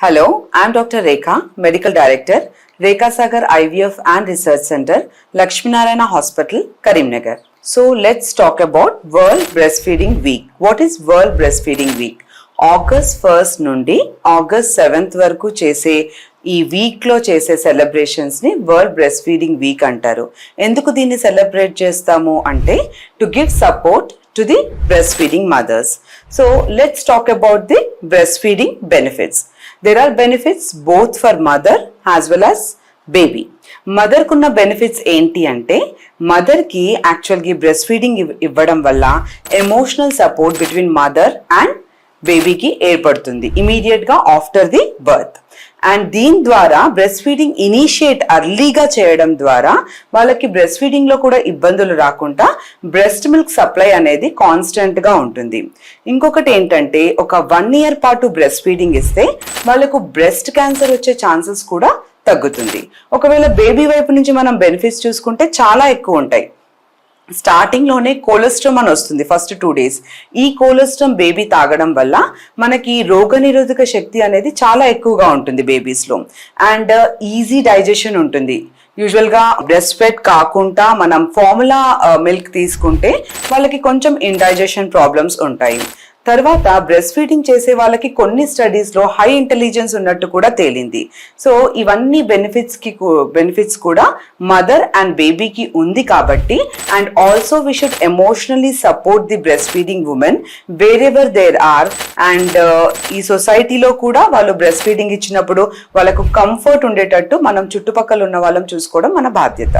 Hello, I am Dr. Rekha, Medical Director, Rekha Sagar IVF and Research Center, Lakshminarayana Hospital, Karimnagar. So let's talk about World Breastfeeding Week. What is World Breastfeeding Week? August 1st నుండి August 7th వరకు చేసే ఈ వీక్లో చేసే సెలబ్రేషన్స్ని world breast feeding week అంటారు. ఎందుకు దీన్ని సెలబ్రేట్ చేస్తాము అంటే to give support to the breast feeding mothers. So let's talk about the breast feeding benefits. There are benefits both for mother as well as baby. Mother కున్న benefits ఏంటి అంటే మదర్కి యాక్చువల్గా బ్రెస్ట్ ఫీడింగ్ ఇవ్వడం వల్ల emotional support between mother and బేబీకి ఏర్పడుతుంది ఇమీడియట్గా ఆఫ్టర్ ది బర్త్. అండ్ దీని ద్వారా బ్రెస్ట్ ఫీడింగ్ ఇనిషియేట్ అర్లీగా చేయడం ద్వారా వాళ్ళకి బ్రెస్ట్ ఫీడింగ్లో కూడా ఇబ్బందులు రాకుండా బ్రెస్ట్ మిల్క్ సప్లై అనేది కాన్స్టెంట్గా ఉంటుంది. ఇంకొకటి ఏంటంటే ఒక 1 year పాటు బ్రెస్ట్ ఫీడింగ్ ఇస్తే వాళ్ళకు బ్రెస్ట్ క్యాన్సర్ వచ్చే ఛాన్సెస్ కూడా తగ్గుతుంది. ఒకవేళ బేబీ వైపు నుంచి మనం బెనిఫిట్స్ చూసుకుంటే చాలా ఎక్కువ ఉంటాయి. స్టార్టింగ్లోనే కోలెస్ట్రామ్ అని వస్తుంది ఫస్ట్ 2 days. ఈ కోలెస్ట్రామ్ బేబీ తాగడం వల్ల మనకి రోగనిరోధక శక్తి అనేది చాలా ఎక్కువగా ఉంటుంది బేబీస్లో. అండ్ ఈజీ డైజెషన్ ఉంటుంది. యూజువల్గా బ్రెస్ట్ ఫెడ్ కాకుండా మనం ఫార్ములా మిల్క్ తీసుకుంటే వాళ్ళకి కొంచెం ఇండైజెషన్ ప్రాబ్లమ్స్ ఉంటాయి. తర్వాత బ్రెస్ట్ ఫీడింగ్ చేసే వాళ్ళకి కొన్ని స్టడీస్లో హై ఇంటెలిజెన్స్ ఉన్నట్టు కూడా తేలింది. సో ఇవన్నీ బెనిఫిట్స్ కూడా మదర్ అండ్ బేబీకి ఉంది కాబట్టి and also we should emotionally support the breast feeding women wherever there are. And ఈ సొసైటీలో కూడా వాళ్ళు బ్రెస్ట్ ఫీడింగ్ ఇచ్చినప్పుడు వాళ్ళకు కంఫర్ట్ ఉండేటట్టు మనం చుట్టుపక్కల ఉన్న వాళ్ళని చూసుకోవడం మన బాధ్యత.